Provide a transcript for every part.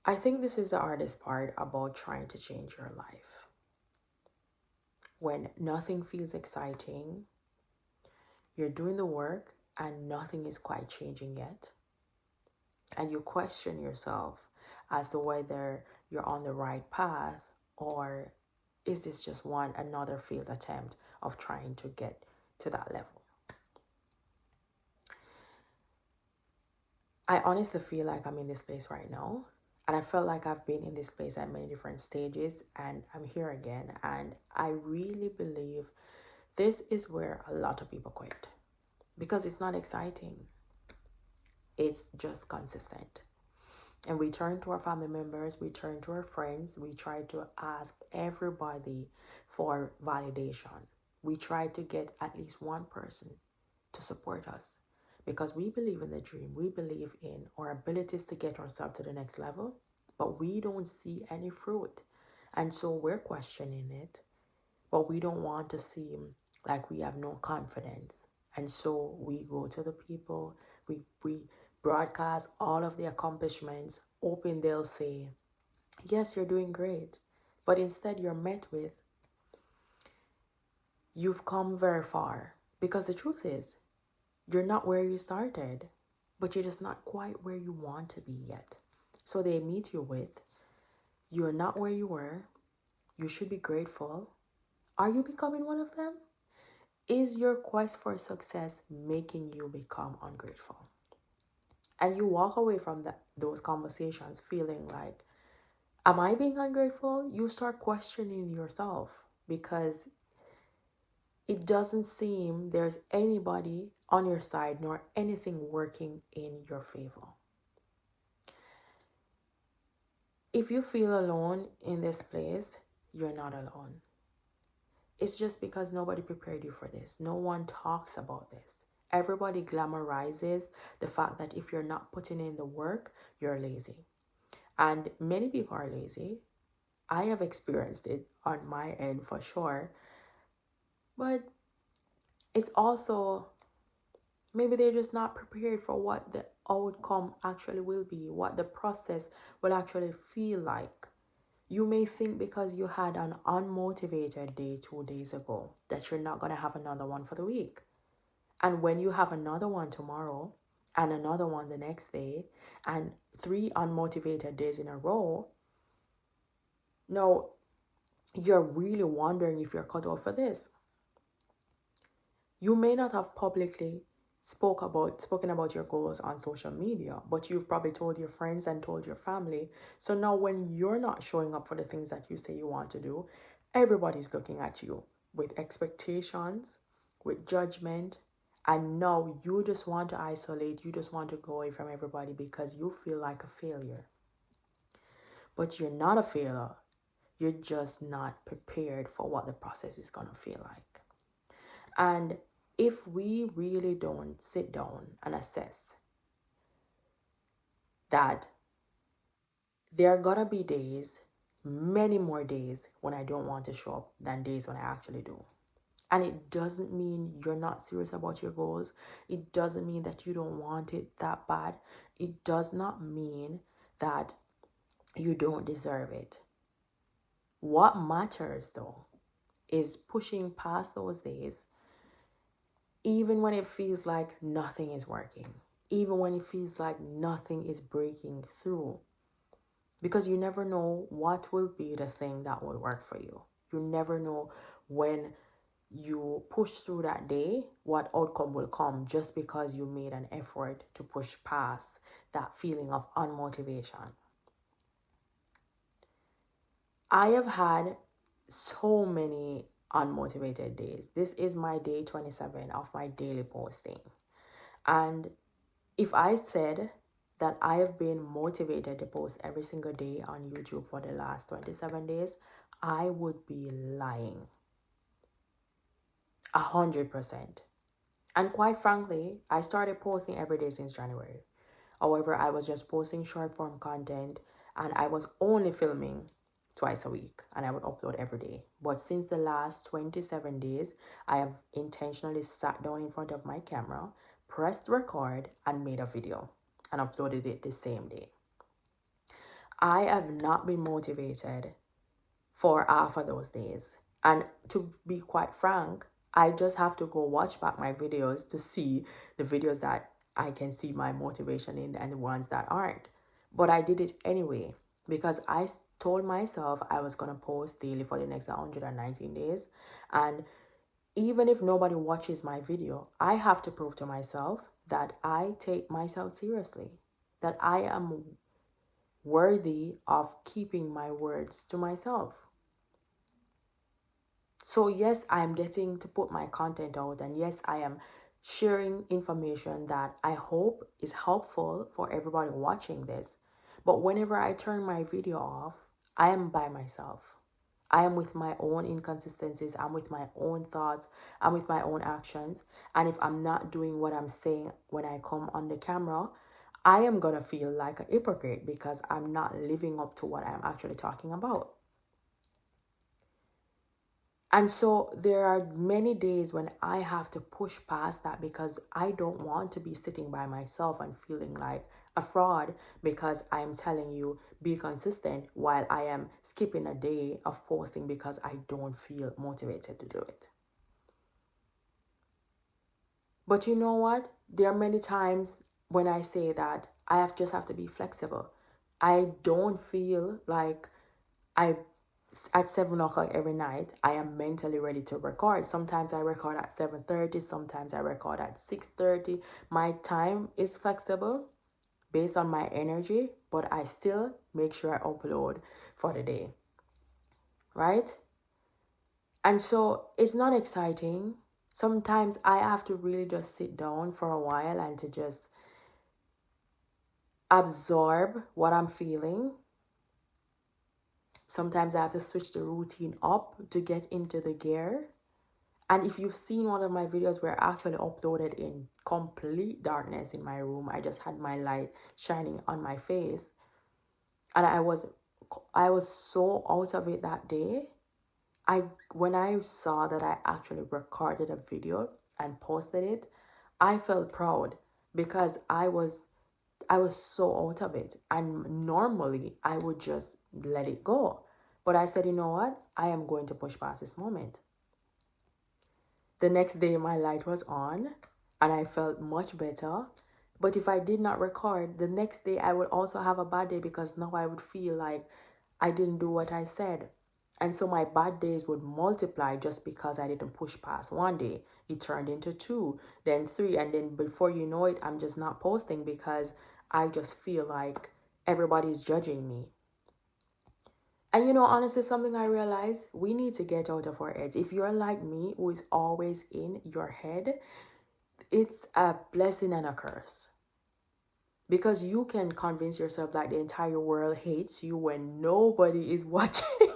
I think this is the hardest part about trying to change your life. When nothing feels exciting, you're doing the work and nothing is quite changing yet. And you question yourself as to whether you're on the right path, or is this just another failed attempt of trying to get to that level. I honestly feel like I'm in this place right now. And I felt like I've been in this place at many different stages, and I'm here again. And I really believe this is where a lot of people quit because it's not exciting, it's just consistent. And we turn to our family members, we turn to our friends, we try to ask everybody for validation. We try to get at least one person to support us because we believe in the dream. We believe in our abilities to get ourselves to the next level, but we don't see any fruit. And so we're questioning it, but we don't want to seem like we have no confidence. And so we go to the people, we broadcast all of the accomplishments, hoping they'll say, yes, you're doing great. But instead, you're met with, you've come very far. Because the truth is, you're not where you started, but you're just not quite where you want to be yet. So they meet you with, you're not where you were, you should be grateful. Are you becoming one of them? Is your quest for success making you become ungrateful? And you walk away from those conversations feeling like, am I being ungrateful? You start questioning yourself because it doesn't seem there's anybody on your side nor anything working in your favor. If you feel alone in this place, you're not alone. It's just because nobody prepared you for this. No one talks about this. Everybody glamorizes the fact that if you're not putting in the work, you're lazy. And many people are lazy. I have experienced it on my end for sure. But it's also maybe they're just not prepared for what the outcome actually will be, what the process will actually feel like. You may think because you had an unmotivated day 2 days ago that you're not going to have another one for the week. And when you have another one tomorrow and another one the next day and 3 unmotivated days in a row, now you're really wondering if you're cut out for this. You may not have publicly spoken about your goals on social media, but you've probably told your friends and told your family. So now when you're not showing up for the things that you say you want to do, everybody's looking at you with expectations, with judgment, and now you just want to isolate, you just want to go away from everybody because you feel like a failure. But you're not a failure. You're just not prepared for what the process is going to feel like. And if we really don't sit down and assess that there are gonna be days, many more days, when I don't want to show up than days when I actually do. And it doesn't mean you're not serious about your goals. It doesn't mean that you don't want it that bad. It does not mean that you don't deserve it. What matters though is pushing past those days, even when it feels like nothing is working, even when it feels like nothing is breaking through. Because you never know what will be the thing that will work for you. You never know when you push through that day, what outcome will come just because you made an effort to push past that feeling of unmotivation. I have had so many unmotivated days. This is my day 27 of my daily posting. And if I said that I have been motivated to post every single day on YouTube for the last 27 days, I would be lying. 100%. And quite frankly, I started posting every day since January. However, I was just posting short form content and I was only filming twice a week and I would upload every day. But since the last 27 days, I have intentionally sat down in front of my camera, pressed record, and made a video and uploaded it the same day. I have not been motivated for half of those days. And to be quite frank, I just have to go watch back my videos to see the videos that I can see my motivation in and the ones that aren't. But I did it anyway because I told myself I was going to post daily for the next 119 days. And even if nobody watches my video, I have to prove to myself that I take myself seriously, that I am worthy of keeping my words to myself. So, yes, I'm getting to put my content out, and yes, I am sharing information that I hope is helpful for everybody watching this. But whenever I turn my video off, I am by myself. I am with my own inconsistencies, I'm with my own thoughts, I'm with my own actions. And if I'm not doing what I'm saying when I come on the camera, I am gonna feel like a hypocrite because I'm not living up to what I'm actually talking about. And so there are many days when I have to push past that because I don't want to be sitting by myself and feeling like a fraud because I'm telling you be consistent while I am skipping a day of posting because I don't feel motivated to do it. But you know what? There are many times when I say that just have to be flexible. I don't feel like I at 7 o'clock every night I am mentally ready to record. Sometimes I record at 7:30, sometimes I record at 6:30. My time is flexible based on my energy, but I still make sure I upload for the day, right? And so it's not exciting. Sometimes I have to really just sit down for a while and to just absorb what I'm feeling. Sometimes I have to switch the routine up to get into the gear. And if you've seen one of my videos were actually uploaded in complete darkness in my room, I just had my light shining on my face. And I was so out of it that day. When I saw that I actually recorded a video and posted it, I felt proud because I was so out of it. And normally I would just let it go. But I said, you know what? I am going to push past this moment. The next day, my light was on and I felt much better. But if I did not record, the next day I would also have a bad day because now I would feel like I didn't do what I said. And so my bad days would multiply just because I didn't push past one day. It turned into two, then three. And then before you know it, I'm just not posting because I just feel like everybody's judging me. And honestly, something I realized we need to get out of our heads. If you're like me, who is always in your head, it's a blessing and a curse. Because you can convince yourself that the entire world hates you when nobody is watching.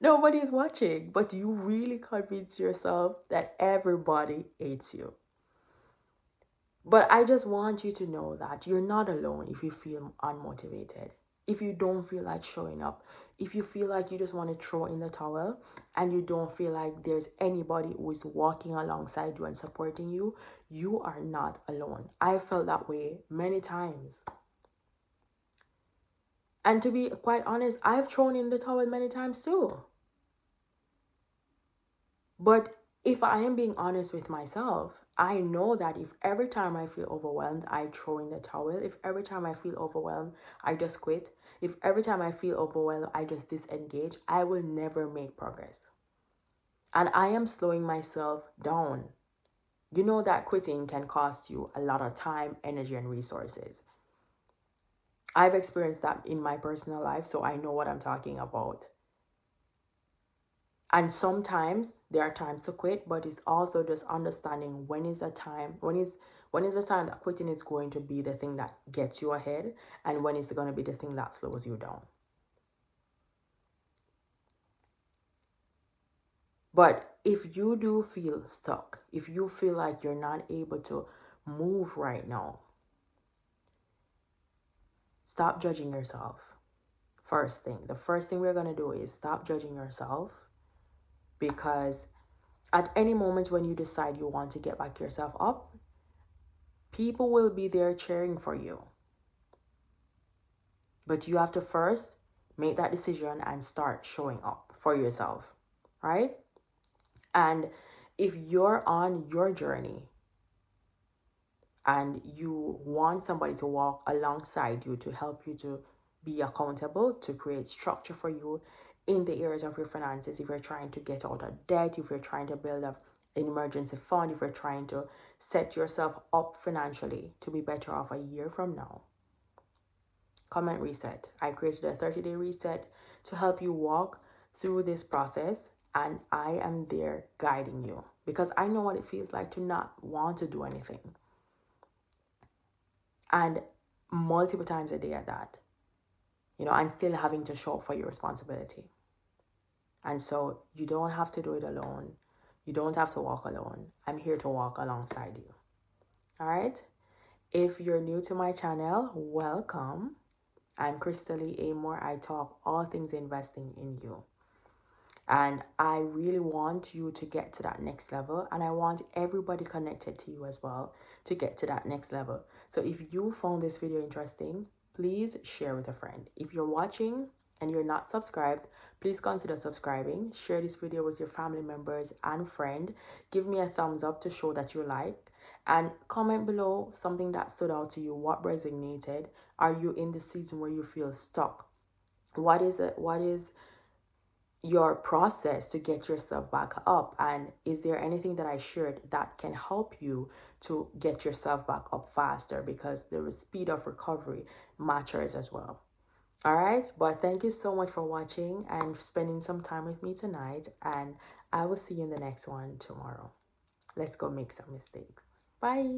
Nobody is watching, but you really convince yourself that everybody hates you. But I just want you to know that you're not alone if you feel unmotivated. If you don't feel like showing up, if you feel like you just want to throw in the towel and you don't feel like there's anybody who is walking alongside you and supporting you, you are not alone. I felt that way many times. And to be quite honest, I've thrown in the towel many times too. But if I am being honest with myself, I know that if every time I feel overwhelmed, I throw in the towel. If every time I feel overwhelmed, I just quit. If every time I feel overwhelmed, I just disengage, I will never make progress. And I am slowing myself down. You know that quitting can cost you a lot of time, energy, and resources. I've experienced that in my personal life, so I know what I'm talking about. And sometimes there are times to quit, but it's also just understanding when is the time that quitting is going to be the thing that gets you ahead, and when is going to be the thing that slows you down. But if you do feel stuck, if you feel like you're not able to move right now, stop judging yourself. The first thing we're going to do is stop judging yourself, because at any moment when you decide you want to get back yourself up, people will be there cheering for you. But you have to first make that decision and start showing up for yourself, right? And if you're on your journey and you want somebody to walk alongside you to help you to be accountable, to create structure for you in the areas of your finances, if you're trying to get out of debt, if you're trying to build up an emergency fund, if you're trying to set yourself up financially to be better off a year from now, comment reset. I created a 30-day reset to help you walk through this process, and I am there guiding you because I know what it feels like to not want to do anything, and multiple times a day at that, and still having to show up for your responsibility. And so you don't have to do it alone. You don't have to walk alone. I'm here to walk alongside you. All right. If you're new to my channel, welcome. I'm Khrista-Lee Amore. I talk all things investing in you. And I really want you to get to that next level. And I want everybody connected to you as well to get to that next level. So if you found this video interesting, please share with a friend. If you're watching and you're not subscribed, please consider subscribing. Share this video with your family members and friend. Give me a thumbs up to show that you like. And comment below something that stood out to you. What resonated? Are you in the season where you feel stuck? What is your process to get yourself back up, and is there anything that I shared that can help you to get yourself back up faster, because the speed of recovery matters as well. All right, but thank you so much for watching and spending some time with me tonight, and I will see you in the next one tomorrow. Let's go make some mistakes. Bye.